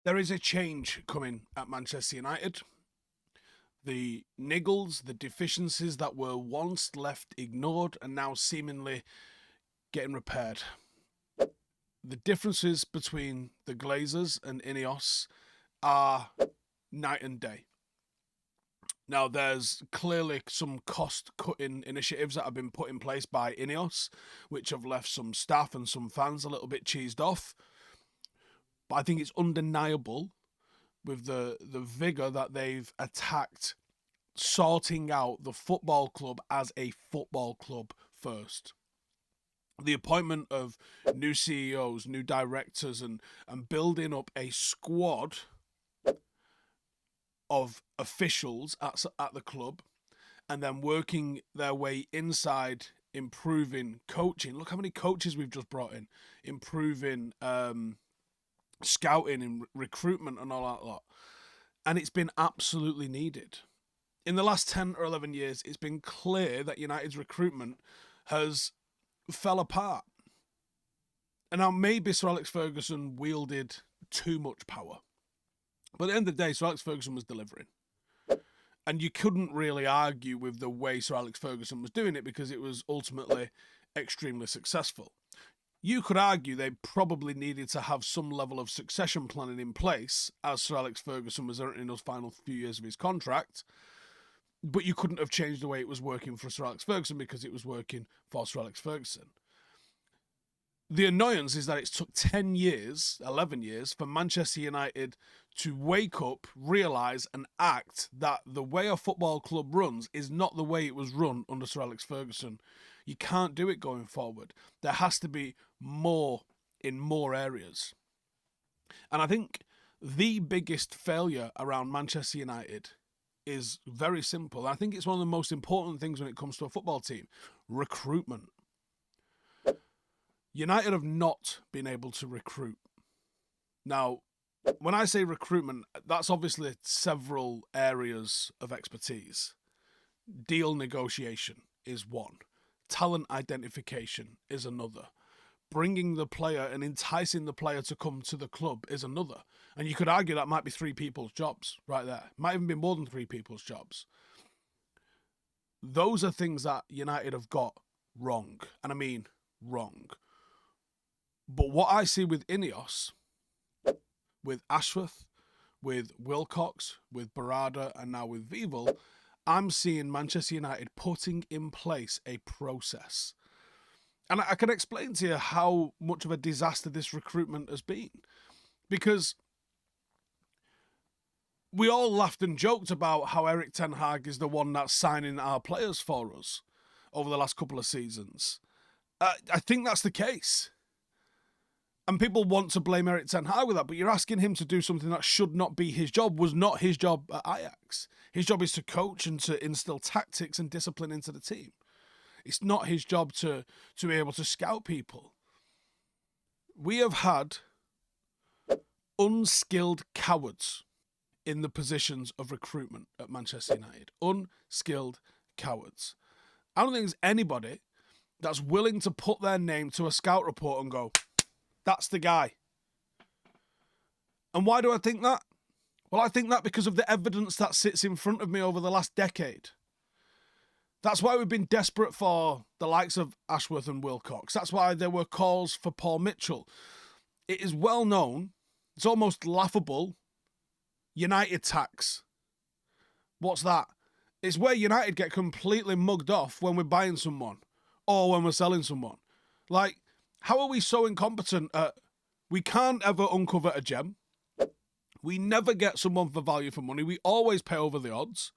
There is a change coming at Manchester United. The niggles, the deficiencies that were once left ignored are now seemingly getting repaired. The differences between the Glazers and INEOS are night and day. Now, there's clearly some cost-cutting initiatives that have been put in place by INEOS, which have left some staff and some fans a little bit cheesed off. But I think it's undeniable with the vigour that they've attacked sorting out the football club as a football club first. The appointment of new CEOs, new directors, and building up a squad of officials at the club, and then working their way inside, improving coaching. Look how many coaches we've just brought in, improving scouting and recruitment and all that lot. And it's been absolutely needed. In the last 10 or 11 years, it's been clear that United's recruitment has fell apart. And now maybe Sir Alex Ferguson wielded too much power. But at the end of the day, Sir Alex Ferguson was delivering. And you couldn't really argue with the way Sir Alex Ferguson was doing it because it was ultimately extremely successful. You could argue they probably needed to have some level of succession planning in place as Sir Alex Ferguson was entering those final few years of his contract. But you couldn't have changed the way it was working for Sir Alex Ferguson because it was working for Sir Alex Ferguson. The annoyance is that it took 10 years, 11 years, for Manchester United to wake up, realise and act that the way a football club runs is not the way it was run under Sir Alex Ferguson. You can't do it going forward. There has to be more in more areas. And I think the biggest failure around Manchester United is very simple. I think it's one of the most important things when it comes to a football team. Recruitment. United have not been able to recruit. Now, when I say recruitment, that's obviously several areas of expertise. Deal negotiation is one. Talent identification is another. Bringing the player and enticing the player to come to the club is another. And you could argue that might be 3 people's jobs right there. Might even be more than 3 people's jobs. Those are things that United have got wrong. And I mean wrong. But what I see with INEOS, with Ashworth, with Wilcox, with Berrada, and now with Vivell, I'm seeing Manchester United putting in place a process. And I can explain to you how much of a disaster this recruitment has been. Because we all laughed and joked about how Erik ten Hag is the one that's signing our players for us over the last couple of seasons. I think that's the case. And people want to blame Erik ten Hag with that, but you're asking him to do something that should not be his job, was not his job at Ajax. His job is to coach and to instill tactics and discipline into the team. It's not his job to be able to scout people. We have had unskilled cowards in the positions of recruitment at Manchester United. Unskilled cowards. I don't think there's anybody that's willing to put their name to a scout report and go, that's the guy. And why do I think that? Well, I think that because of the evidence that sits in front of me over the last decade. That's why we've been desperate for the likes of Ashworth and Wilcox. That's why there were calls for Paul Mitchell. It is well known, it's almost laughable, United tax. What's that? It's where United get completely mugged off when we're buying someone or when we're selling someone. Like, how are we so incompetent at, we can't ever uncover a gem. We never get someone for value for money. We always pay over the odds.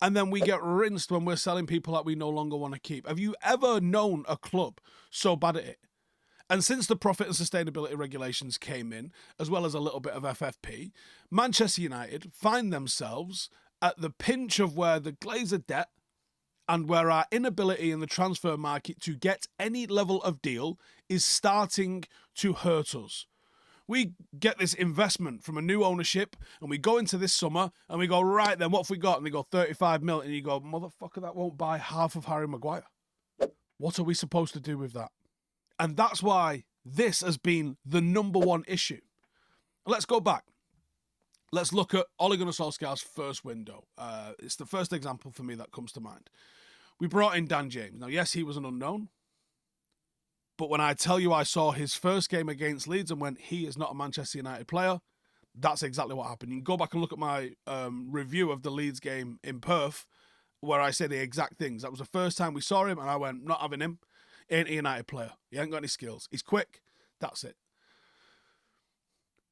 And then we get rinsed when we're selling people that we no longer want to keep. Have you ever known a club so bad at it? And since the profit and sustainability regulations came in, as well as a little bit of FFP, Manchester United find themselves at the pinch of where the Glazer debt and where our inability in the transfer market to get any level of deal is starting to hurt us. We get this investment from a new ownership and we go into this summer and we go, right then, what have we got? And they go 35 mil and you go, motherfucker, that won't buy half of Harry Maguire. What are we supposed to do with that? And that's why this has been the number one issue. Let's go back. let's look at Ole Gunnar Solskjaer's first window. It's the first example for me that comes to mind. We brought in Dan James. Now, yes, he was an unknown. But when I tell you I saw his first game against Leeds and went, he is not a Manchester United player, that's exactly what happened. You can go back and look at my review of the Leeds game in Perth, where I say the exact things. That was the first time we saw him, and I went, not having him. Ain't a United player. He ain't got any skills. He's quick. That's it.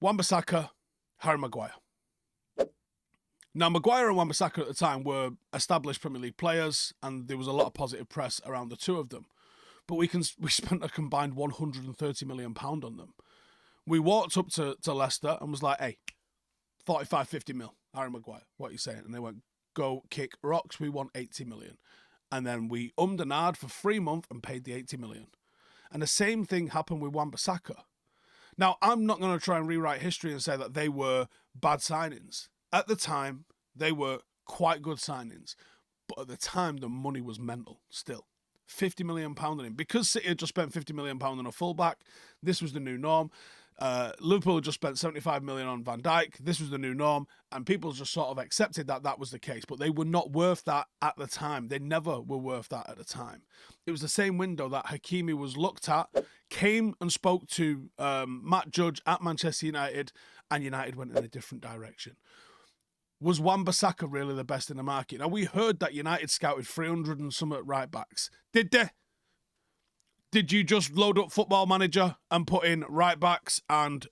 Wan-Bissaka, Harry Maguire. Now, Maguire and Wan-Bissaka at the time were established Premier League players, and there was a lot of positive press around the two of them. But we spent a combined £130 million on them. We walked up to Leicester and was like, hey, 45, 50 mil, Harry Maguire, what are you saying? And they went, go kick rocks, we want 80 million. And then we and ahed for 3 months and paid the 80 million. And the same thing happened with Wan-Bissaka. Now, I'm not going to try and rewrite history and say that they were bad signings. At the time, they were quite good signings. But at the time, the money was mental still. £50 million on him. Because City had just spent £50 million on a fullback, this was the new norm. Liverpool had just spent 75 million on Van Dijk. This was the new norm, and people just sort of accepted that that was the case. But they were not worth that at the time. They never were worth that at the time. It was the same window that Hakimi was looked at, came and spoke to Matt Judge at Manchester United, and United went in a different direction. Was Wan-Bissaka really the best in the market? Now, we heard that United scouted 300 and some at right backs. Did they? Did you just load up Football Manager and put in right backs and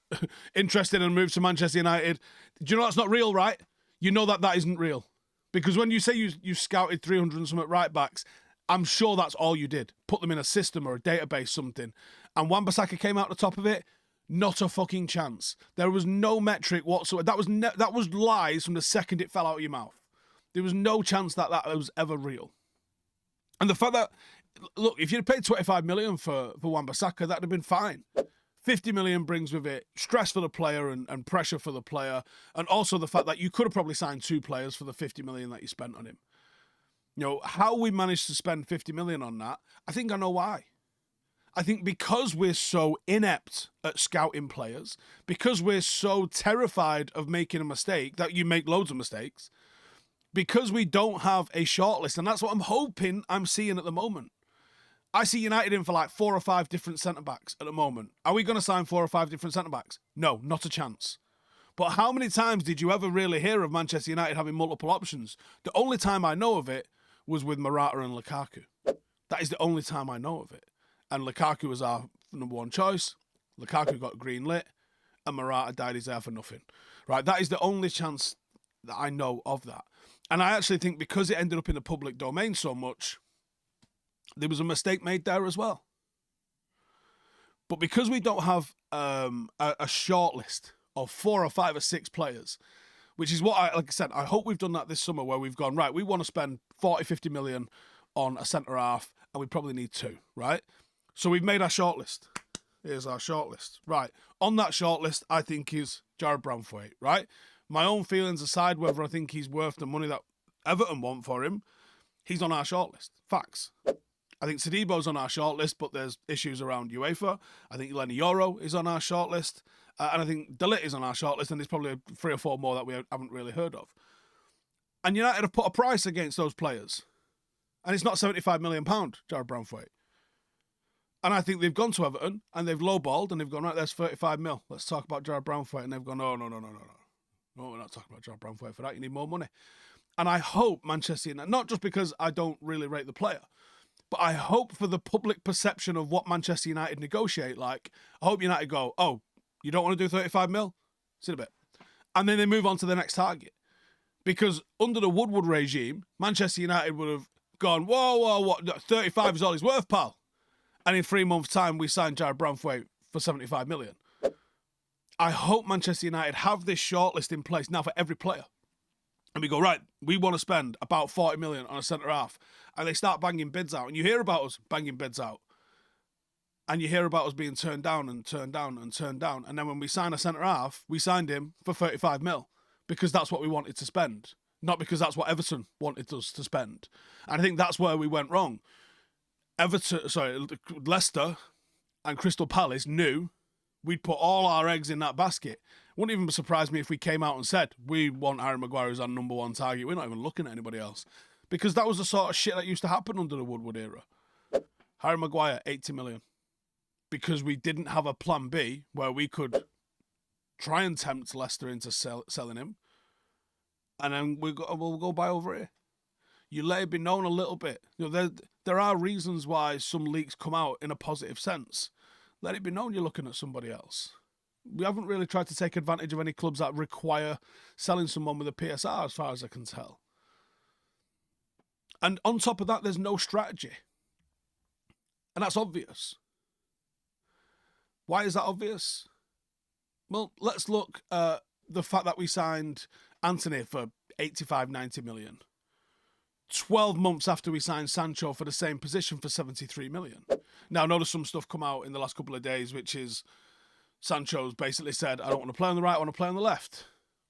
interested and move to Manchester United? Do you know that's not real, right? You know that that isn't real. Because when you say you scouted 300 and some at right backs, I'm sure that's all you did. Put them in a system or a database, something. And Wan-Bissaka came out the top of it. Not a fucking chance. There was no metric whatsoever. That was lies from the second it fell out of your mouth. There was no chance that was ever real. And the fact that, look, if you'd paid 25 million for Wan-Bissaka, that'd have been fine. 50 million brings with it stress for the player and pressure for the player. And also the fact that you could have probably signed 2 players for the 50 million that you spent on him. You know, how we managed to spend 50 million on that, I think I know why. I think because we're so inept at scouting players, because we're so terrified of making a mistake, that you make loads of mistakes, because we don't have a shortlist, and that's what I'm hoping I'm seeing at the moment. I see United in for like 4 or 5 different centre-backs at the moment. Are we going to sign 4 or 5 different centre-backs? No, not a chance. But how many times did you ever really hear of Manchester United having multiple options? The only time I know of it was with Morata and Lukaku. That is the only time I know of it. And Lukaku was our number 1 choice. Lukaku got green lit, and Morata died his there for nothing. Right? That is the only chance that I know of that. And I actually think because it ended up in the public domain so much, there was a mistake made there as well. But because we don't have a short list of 4 or 5 or 6 players, which is what like I said, I hope we've done that this summer where we've gone, right, we want to spend 40, 50 million on a centre-half, and we probably need 2, right? So we've made our shortlist. Here's our shortlist. Right. On that shortlist, I think is Jared Branthwaite, right? My own feelings aside, whether I think he's worth the money that Everton want for him, he's on our shortlist. Facts. I think Sadibo's on our shortlist, but there's issues around UEFA. I think Lenny Yoro is on our shortlist. And I think De Ligt is on our shortlist, and there's probably 3 or 4 more that we haven't really heard of. And United have put a price against those players. And it's not £75 million, Jared Branthwaite. And I think they've gone to Everton and they've lowballed and they've gone, right, there's 35 mil. Let's talk about Jared Branthwaite. And they've gone, no. No, we're not talking about Jared Branthwaite for that. You need more money. And I hope Manchester United, not just because I don't really rate the player, but I hope for the public perception of what Manchester United negotiate like, I hope United go, oh, you don't want to do 35 mil? See in a bit. And then they move on to the next target. Because under the Woodward regime, Manchester United would have gone, whoa, what? 35 is all he's worth, pal. And in 3 months' time, we signed Jared Branthwaite for 75 million. I hope Manchester United have this shortlist in place now for every player. And we go, right, we want to spend about 40 million on a centre-half. And they start banging bids out. And you hear about us banging bids out. And you hear about us being turned down and turned down and turned down. And then when we sign a centre-half, we signed him for 35 mil. Because that's what we wanted to spend. Not because that's what Everton wanted us to spend. And I think that's where we went wrong. Leicester and Crystal Palace knew we'd put all our eggs in that basket. Wouldn't even surprise me if we came out and said, we want Harry Maguire as our number one target. We're not even looking at anybody else. Because that was the sort of shit that used to happen under the Woodward era. Harry Maguire, 80 million. Because we didn't have a plan B where we could try and tempt Leicester into selling him. And then we'll go buy over here. You let it be known a little bit. You know, there are reasons why some leaks come out in a positive sense. Let it be known you're looking at somebody else. We haven't really tried to take advantage of any clubs that require selling someone with a PSR, as far as I can tell. And on top of that, there's no strategy. And that's obvious. Why is that obvious? Well, let's look at the fact that we signed Anthony for 85, 90 million. 12 months after we signed Sancho for the same position for 73 million. Now, I know there's some stuff come out in the last couple of days, which is Sancho's basically said, I don't want to play on the right, I want to play on the left.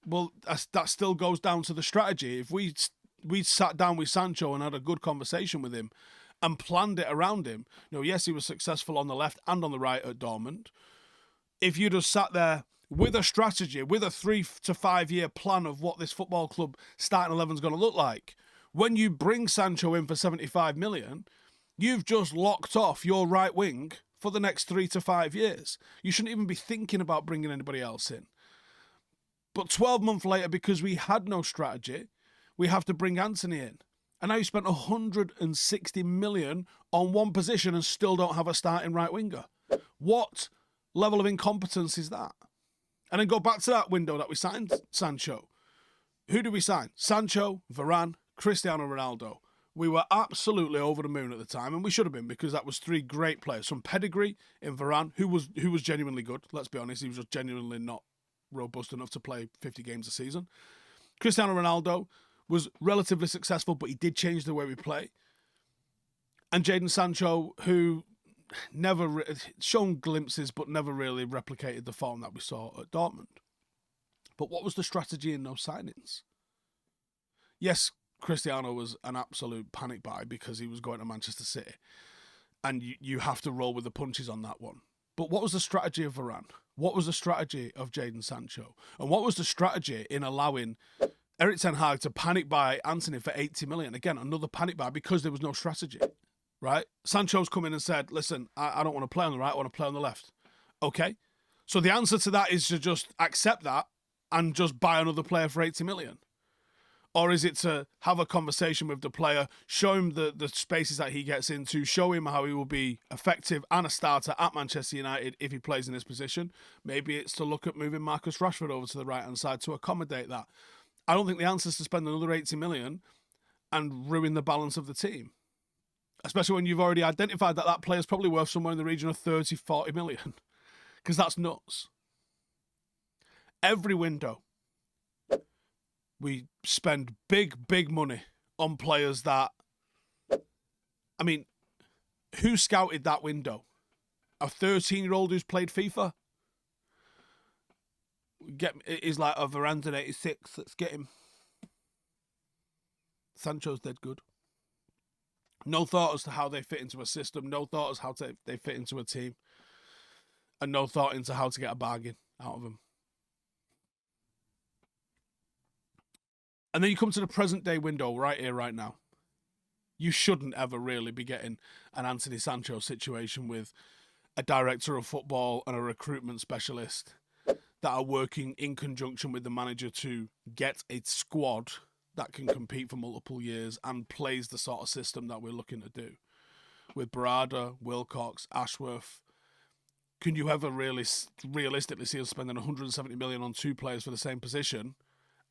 Well, that still goes down to the strategy. If we sat down with Sancho and had a good conversation with him and planned it around him, you know, yes, he was successful on the left and on the right at Dortmund. If you just sat there with a strategy, with a 3 to 5 year plan of what this football club starting 11 is going to look like, when you bring Sancho in for 75 million, you've just locked off your right wing for the next 3 to 5 years. You shouldn't even be thinking about bringing anybody else in. But 12 months later, because we had no strategy, we have to bring Anthony in. And now you spent 160 million on one position and still don't have a starting right winger. What level of incompetence is that? And then go back to that window that we signed Sancho. Who did we sign? Sancho, Varane, Cristiano Ronaldo. We were absolutely over the moon at the time, and we should have been, because that was 3 great players. Some pedigree in Varane, who was genuinely good. Let's be honest, he was just genuinely not robust enough to play 50 games a season. Cristiano Ronaldo was relatively successful, but he did change the way we play. And Jadon Sancho, who never shown glimpses, but never really replicated the form that we saw at Dortmund. But what was the strategy in those signings? Yes, Cristiano was an absolute panic buy because he was going to Manchester City. And you have to roll with the punches on that one. But what was the strategy of Varane? What was the strategy of Jadon Sancho? And what was the strategy in allowing Erik ten Hag to panic buy Anthony for 80 million? Again, another panic buy because there was no strategy, right? Sancho's come in and said, listen, I don't want to play on the right, I want to play on the left. Okay. So the answer to that is to just accept that and just buy another player for 80 million. Or is it to have a conversation with the player, show him the spaces that he gets into, show him how he will be effective and a starter at Manchester United if he plays in this position? Maybe it's to look at moving Marcus Rashford over to the right-hand side to accommodate that. I don't think the answer is to spend another 80 million and ruin the balance of the team. Especially when you've already identified that that player is probably worth somewhere in the region of 30, 40 million. Because that's nuts. Every window, we spend big money on players that, I mean, who scouted that window? A 13-year-old who's played FIFA? He's like a Varane in 86, let's get him. Sancho's dead good. No thought as to how they fit into a system, no thought as how they fit into a team, and no thought into how to get a bargain out of them. And then you come to the present day window right here, right now. You shouldn't ever really be getting an Anthony Sancho situation with a director of football and a recruitment specialist that are working in conjunction with the manager to get a squad that can compete for multiple years and plays the sort of system that we're looking to do. With Berrada, Wilcox, Ashworth, can you ever really realistically see us spending 170 million on 2 players for the same position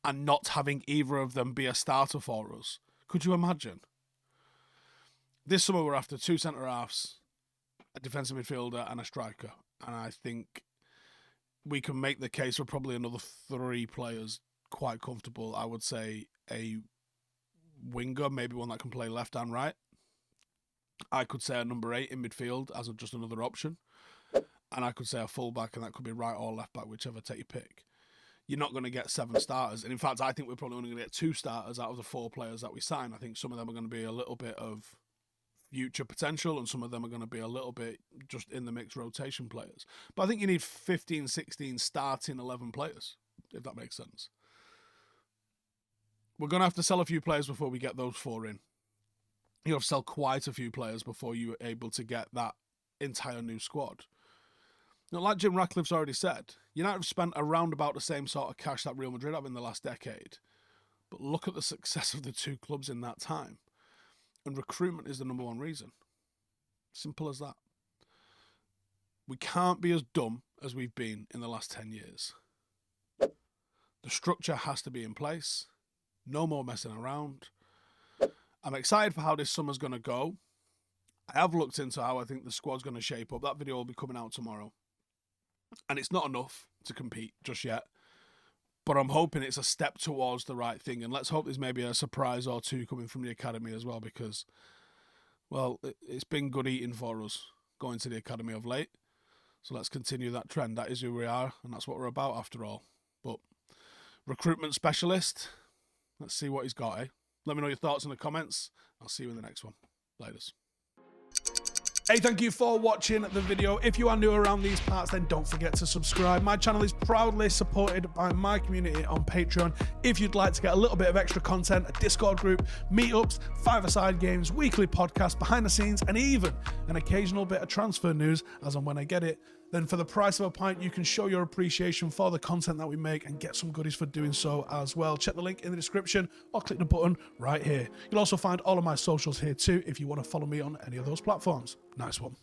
and not having either of them be a starter for us? Could you imagine? This summer we're after 2 centre-halves, a defensive midfielder and a striker. And I think we can make the case for probably another 3 players quite comfortable. I would say a winger, maybe one that can play left and right. I could say a number 8 in midfield as just another option. And I could say a full-back, and that could be right or left-back, whichever take you pick. You're not going to get 7 starters. And in fact, I think we're probably only going to get 2 starters out of the 4 players that we sign. I think some of them are going to be a little bit of future potential, and some of them are going to be a little bit just in the mix rotation players. But I think you need 15, 16 starting 11 players, if that makes sense. We're going to have to sell a few players before we get those 4 in. You have to sell quite a few players before you're able to get that entire new squad. Now, like Jim Ratcliffe's already said, United have spent around about the same sort of cash that Real Madrid have in the last decade. But look at the success of the 2 clubs in that time. And recruitment is the number 1 reason. Simple as that. We can't be as dumb as we've been in the last 10 years. The structure has to be in place. No more messing around. I'm excited for how this summer's going to go. I have looked into how I think the squad's going to shape up. That video will be coming out tomorrow. And it's not enough to compete just yet. But I'm hoping it's a step towards the right thing. And let's hope there's maybe a surprise or 2 coming from the academy as well, because, well, it's been good eating for us going to the academy of late. So let's continue that trend. That is who we are, and that's what we're about after all. But recruitment specialist, let's see what he's got, eh? Let me know your thoughts in the comments. I'll see you in the next one. Laters. Hey, thank you for watching the video. If you are new around these parts, then don't forget to subscribe. My channel is proudly supported by my community on Patreon. If you'd like to get a little bit of extra content, a Discord group, meetups, 5-a-side games, weekly podcasts, behind the scenes, and even an occasional bit of transfer news as and when I get it, then for the price of a pint, you can show your appreciation for the content that we make and get some goodies for doing so as well. Check the link in the description or click the button right here. You'll also find all of my socials here too if you want to follow me on any of those platforms. Nice one.